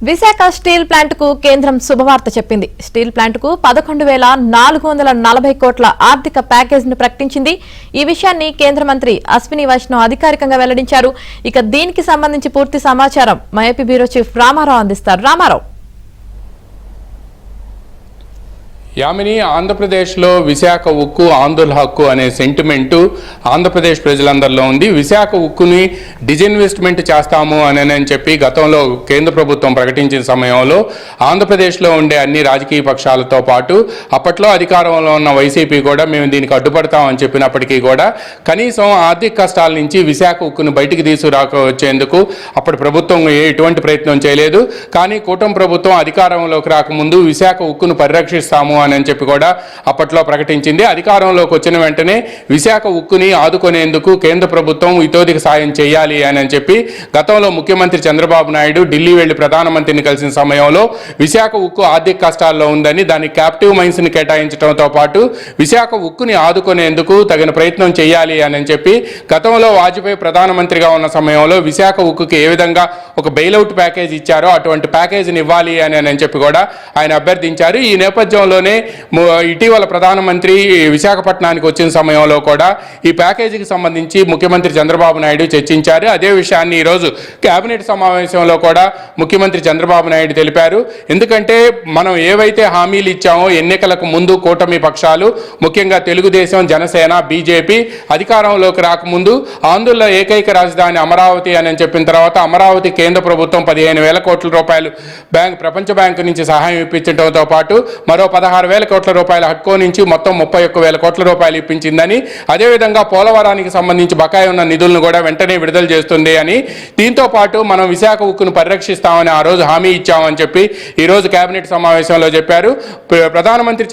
Visakha steel plant కు కేంద్రం శుభవార్త చెప్పింది. స్టీల్ ప్లాంట్ కు 11,440 కోట్ల ఆర్థిక ప్యాకేజ్ ను ప్రకటించింది. ఈ విషయాన్ని కేంద్ర మంత్రి అశ్విని వైష్ణవ్ అధికారికంగా వెల్లడించారు. ఇక దీనికి సంబంధించి పూర్తి సమాచారం మైపీ బ్యూరో చీఫ్ రామారావు అందిస్తారు. రామారావు. యామిని, ఆంధ్రప్రదేశ్లో విశాఖ ఉక్కు ఆందోళన హక్కు అనే సెంటిమెంటు ఆంధ్రప్రదేశ్ ప్రజలందరిలో ఉంది. విశాఖ ఉక్కుని డిజిన్వెస్ట్మెంట్ చేస్తాము అని చెప్పి గతంలో కేంద్ర ప్రభుత్వం ప్రకటించిన సమయంలో ఆంధ్రప్రదేశ్లో ఉండే అన్ని రాజకీయ పక్షాలతో పాటు అప్పట్లో అధికారంలో ఉన్న వైసీపీ కూడా మేము దీనికి అడ్డుపడతామని చెప్పినప్పటికీ కూడా కనీసం ఆర్థిక కష్టాల నుంచి విశాఖ ఉక్కును బయటికి తీసుకురాకొచ్చేందుకు అప్పటి ప్రభుత్వం ఎటువంటి ప్రయత్నం చేయలేదు. కానీ కూటమి ప్రభుత్వం అధికారంలోకి రాకముందు విశాఖ ఉక్కును పరిరక్షిస్తాము అని చెప్పి కూడా అప్పట్లో ప్రకటించింది. అధికారంలోకి వచ్చిన వెంటనే విశాఖ ఉక్కుని ఆదుకునేందుకు కేంద్ర ప్రభుత్వం ఇతోదిక సాయం చేయాలి అని చెప్పి గతంలో ముఖ్యమంత్రి చంద్రబాబు నాయుడు ఢిల్లీ వెళ్లి ప్రధానమంత్రిని కలిసిన సమయంలో విశాఖ ఉక్కు ఆర్థిక కష్టాల్లో ఉందని దానికి క్యాప్టివ్ మైన్స్ ని కేటాయించడంతో పాటు విశాఖ ఉక్కుని ఆదుకునేందుకు తగిన ప్రయత్నం చేయాలి అని చెప్పి గతంలో వాజ్పేయి ప్రధానమంత్రిగా ఉన్న సమయంలో విశాఖ ఉక్కుకి ఏ విధంగా ఒక బెయిల్అవుట్ ప్యాకేజ్ ఇచ్చారో అటువంటి ప్యాకేజీని ఇవ్వాలి అని చెప్పి కూడా ఆయన అభ్యర్థించారు. ఈ నేపథ్యంలోనే ఇటీవల ప్రధానమంత్రి విశాఖపట్నానికి వచ్చిన సమయంలో కూడా ఈ ప్యాకేజీకి సంబంధించి ముఖ్యమంత్రి చంద్రబాబు నాయుడు చర్చించారు. అదే విషయాన్ని ఈరోజు కేబినెట్ సమావేశంలో కూడా ముఖ్యమంత్రి చంద్రబాబు నాయుడు తెలిపారు. ఎందుకంటే మనం ఏవైతే హామీలు ఇచ్చామో ఎన్నికలకు ముందు కూటమి పక్షాలు ముఖ్యంగా తెలుగుదేశం, జనసేన, బీజేపీ అధికారంలోకి రాకముందు ఆంధ్రలో ఏకైక రాజధాని అమరావతి అని చెప్పిన తర్వాత అమరావతి కేంద్ర ప్రభుత్వం 15,000 కోట్ల రూపాయలు ప్రపంచ బ్యాంకు నుంచి సహాయం ఇప్పించడంతో పాటు మరో 16,000 కోట్ల రూపాయల హడ్కో నుంచి మొత్తం 31,000 కోట్ల రూపాయలు ఇప్పించిందని, అదేవిధంగా పోలవరానికి సంబంధించి బకాయి ఉన్న నిధులను కూడా వెంటనే విడుదల చేస్తుంది అని, దీంతో పాటు మనం విశాఖ ఉక్కును పరిరక్షిస్తామని ఆ రోజు హామీ ఇచ్చామని చెప్పి ఈరోజు కేబినెట్ సమావేశంలో చెప్పారు. ప్రధానమంత్రి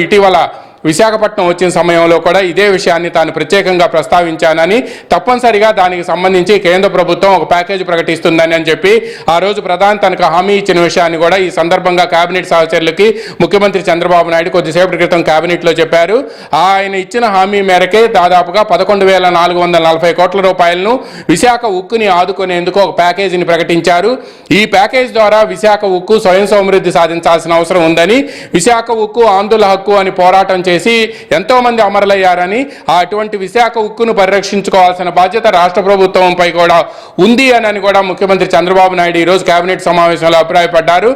ఇటీవల విశాఖపట్నం వచ్చిన సమయంలో కూడా ఇదే విషయాన్ని తాను ప్రత్యేకంగా ప్రస్తావించానని, తప్పనిసరిగా దానికి సంబంధించి కేంద్ర ప్రభుత్వం ఒక ప్యాకేజీ ప్రకటిస్తుందని అని చెప్పి ఆ రోజు ప్రధాని తనకు హామీ ఇచ్చిన విషయాన్ని కూడా ఈ సందర్భంగా కేబినెట్ సహచరులకి ముఖ్యమంత్రి చంద్రబాబు నాయుడు కొద్దిసేపటి క్రితం కేబినెట్లో చెప్పారు. ఆయన ఇచ్చిన హామీ మేరకే దాదాపుగా 11,440 కోట్ల రూపాయలను విశాఖ ఉక్కుని ఆదుకునేందుకు ఒక ప్యాకేజీని ప్రకటించారు. ఈ ప్యాకేజ్ ద్వారా విశాఖ ఉక్కు స్వయం సమృద్ధి సాధించాల్సిన అవసరం ఉందని, విశాఖ ఉక్కు ఆందోళన హక్కు అని పోరాటం చేసి ఎంతో మంది అమరులయ్యారని, అటువంటి విశాఖ ఉక్కును పరిరక్షించుకోవాల్సిన బాధ్యత రాష్ట్ర ప్రభుత్వంపై కూడా ఉంది అని కూడా ముఖ్యమంత్రి చంద్రబాబు నాయుడు ఈరోజు కేబినెట్ సమావేశంలో అభిప్రాయపడ్డారు.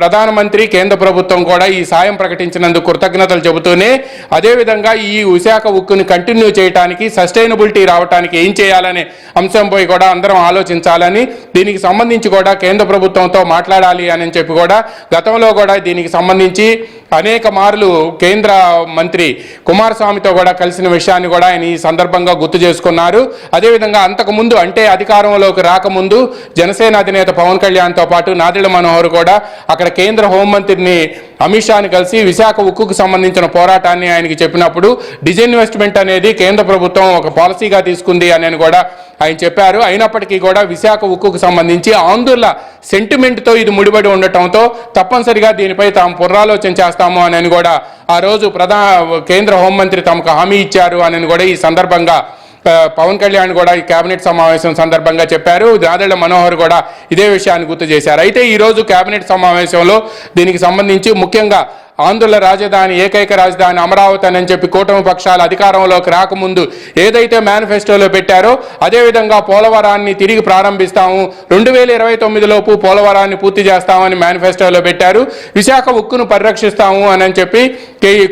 ప్రధానమంత్రి, కేంద్ర ప్రభుత్వం కూడా ఈ సాయం ప్రకటించినందుకు కృతజ్ఞతలు చెబుతూనే అదేవిధంగా ఈ విశాఖ ఉక్కుని కంటిన్యూ చేయడానికి, సస్టైనబిలిటీ రావడానికి ఏం చేయాలనే అంశంపై కూడా అందరం ఆలోచించాలని, దీనికి సంబంధించి కూడా కేంద్ర ప్రభుత్వంతో మాట్లాడాలి అని చెప్పి కూడా గతంలో కూడా దీనికి సంబంధించి అనేక మార్లు కేంద్ర మంత్రి కుమారస్వామితో కూడా కలిసిన విషయాన్ని కూడా ఆయన ఈ సందర్భంగా గుర్తు చేసుకున్నారు. అదేవిధంగా అంతకుముందు అంటే అధికారంలోకి రాకముందు జనసేన అధినేత పవన్ కళ్యాణ్తో పాటు నాదెళ్ల మనోహర్ కూడా అక్కడ కేంద్ర హోంమంత్రిని అమిత్ షాని కలిసి విశాఖ ఉక్కుకు సంబంధించిన పోరాటాన్ని ఆయనకి చెప్పినప్పుడు డిజిన్వెస్ట్మెంట్ అనేది కేంద్ర ప్రభుత్వం ఒక పాలసీగా తీసుకుంది అని కూడా ఆయన చెప్పారు. అయినప్పటికీ కూడా విశాఖ ఉక్కుకు సంబంధించి ఆందోళన సెంటిమెంట్తో ఇది ముడిపడి ఉండటంతో తప్పనిసరిగా దీనిపై తాము పునరాలోచన చేస్తాము అని కూడా ఆ రోజు కేంద్ర హోంమంత్రి తమకు హామీ ఇచ్చారు అని కూడా ఈ సందర్భంగా పవన్ కళ్యాణ్ కూడా ఈ కేబినెట్ సమావేశం సందర్భంగా చెప్పారు. నాదెళ్ల మనోహర్ కూడా ఇదే విషయాన్ని గుర్తు చేశారు. అయితే ఈరోజు కేబినెట్ సమావేశంలో దీనికి సంబంధించి ముఖ్యంగా ఆంధ్ర రాజధాని ఏకైక రాజధాని అమరావతి అని చెప్పి కూటమి పక్షాలు అధికారంలోకి రాకముందు ఏదైతే మేనిఫెస్టోలో పెట్టారో అదేవిధంగా పోలవరాన్ని తిరిగి ప్రారంభిస్తాము, 2029 లోపు పోలవరాన్ని పూర్తి చేస్తామని మేనిఫెస్టోలో పెట్టారు. విశాఖ ఉక్కును పరిరక్షిస్తాము అని చెప్పి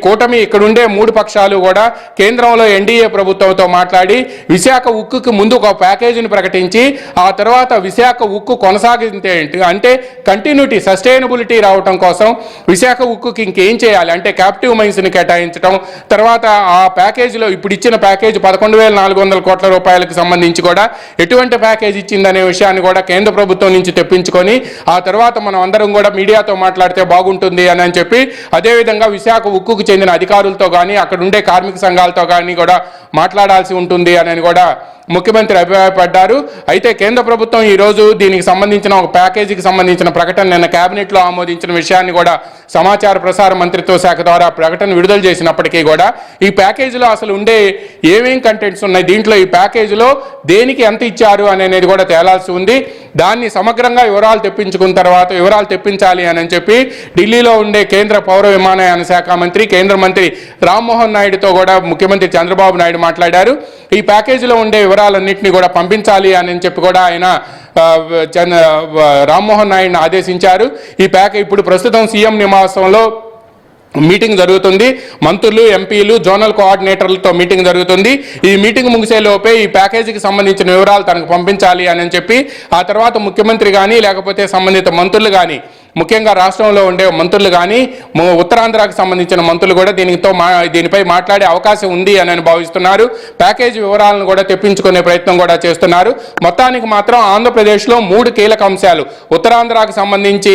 కూటమి ఇక్కడుండే 3 పక్షాలు కూడా కేంద్రంలో ఎన్డీఏ ప్రభుత్వంతో మాట్లాడి విశాఖ ఉక్కుకి ముందు ఒక ప్యాకేజీని ప్రకటించి ఆ తర్వాత విశాఖ ఉక్కు కొనసాగించే అంటే కంటిన్యూటీ, సస్టైనబిలిటీ రావటం కోసం విశాఖ ఉక్కుకి ఏం చేయాలి అంటే క్యాప్టివ్ మైన్స్ని కేటాయించడం, తర్వాత ఆ ప్యాకేజీలో ఇప్పుడు ఇచ్చిన ప్యాకేజీ 11,440 కోట్ల రూపాయలకు సంబంధించి కూడా ఎటువంటి ప్యాకేజ్ ఇచ్చిందనే విషయాన్ని కూడా కేంద్ర ప్రభుత్వం నుంచి తెప్పించుకొని ఆ తర్వాత మనం అందరం కూడా మీడియాతో మాట్లాడితే బాగుంటుంది అని చెప్పి, అదేవిధంగా విశాఖ ఉక్కుకు చెందిన అధికారులతో కానీ అక్కడ ఉండే కార్మిక సంఘాలతో కానీ కూడా మాట్లాడాల్సి ఉంటుంది అని కూడా ముఖ్యమంత్రి అభిప్రాయపడ్డారు. అయితే కేంద్ర ప్రభుత్వం ఈరోజు దీనికి సంబంధించిన ఒక ప్యాకేజీకి సంబంధించిన ప్రకటన నిన్న కేబినెట్లో ఆమోదించిన విషయాన్ని కూడా సమాచార ప్రసార మంత్రిత్వ శాఖ ద్వారా ప్రకటన విడుదల చేసినప్పటికీ కూడా ఈ ప్యాకేజీలో అసలు ఉండే ఏమేం కంటెంట్స్ ఉన్నాయి, దీంట్లో ఈ ప్యాకేజీలో దేనికి ఎంత ఇచ్చారు అనేది కూడా తేలాల్సి ఉంది. దాన్ని సమగ్రంగా వివరాలు తెప్పించాలి అని చెప్పి ఢిల్లీలో ఉండే కేంద్ర పౌర విమానయాన శాఖ మంత్రి కేంద్ర మంత్రి రామ్మోహన్ నాయుడుతో కూడా ముఖ్యమంత్రి చంద్రబాబు నాయుడు మాట్లాడారు. ఈ ప్యాకేజీలో ఉండే వివరాలన్నింటినీ కూడా పంపించాలి అని చెప్పి కూడా ఆయన రామ్మోహన్ నాయుడుని ఆదేశించారు. ఇప్పుడు ప్రస్తుతం సీఎం నివాసంలో మీటింగ్ జరుగుతుంది. మంత్రులు, ఎంపీలు, జోనల్ కోఆర్డినేటర్లతో మీటింగ్ జరుగుతుంది. ఈ మీటింగ్ ముగిసే లోపే ఈ ప్యాకేజీకి సంబంధించిన వివరాలు తనకు పంపించాలి అని చెప్పి ఆ తర్వాత ముఖ్యమంత్రి కానీ లేకపోతే సంబంధిత మంత్రులు కానీ, ముఖ్యంగా రాష్ట్రంలో ఉండే మంత్రులు కానీ ఉత్తరాంధ్రకు సంబంధించిన మంత్రులు కూడా దీనిపై మాట్లాడే అవకాశం ఉంది అని భావిస్తున్నారు. ప్యాకేజీ వివరాలను కూడా తెప్పించుకునే ప్రయత్నం కూడా చేస్తున్నారు. మొత్తానికి మాత్రం ఆంధ్రప్రదేశ్లో 3 కీలక అంశాలు, ఉత్తరాంధ్రకు సంబంధించి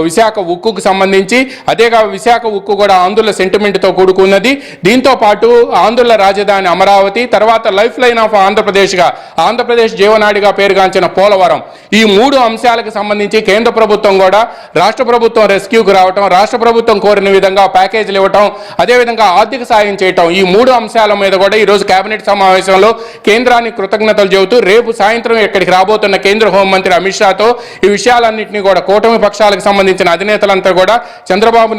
విశాఖ ఉక్కుకు సంబంధించి, అదేగా విశాఖ ఉక్కు కూడా ఆంధ్రుల సెంటిమెంట్తో కూడుకున్నది. దీంతో పాటు ఆంధ్రుల రాజధాని అమరావతి, తర్వాత లైఫ్ లైన్ ఆఫ్ ఆంధ్రప్రదేశ్ జీవనాడిగా పేరుగాంచిన పోలవరం, ఈ 3 అంశాలకు సంబంధించి కేంద్ర ప్రభుత్వం కూడా రాష్ట్ర ప్రభుత్వం రెస్క్యూకు రావటం, రాష్ట్ర ప్రభుత్వం కోరిన విధంగా ప్యాకేజీలు ఇవ్వటం, అదేవిధంగా ఆర్థిక సాయం చేయటం, ఈ 3 అంశాల మీద కూడా ఈరోజు కేబినెట్ సమావేశంలో కేంద్రానికి కృతజ్ఞతలు చెబుతూ రేపు సాయంత్రం ఇక్కడికి రాబోతున్న కేంద్ర హోంమంత్రి అమిత్ షాతో ఈ విషయాలన్నింటినీ కూడా కూటమి పక్షాలకు సంబంధించిన అధినేతలంతా కూడా చంద్రబాబు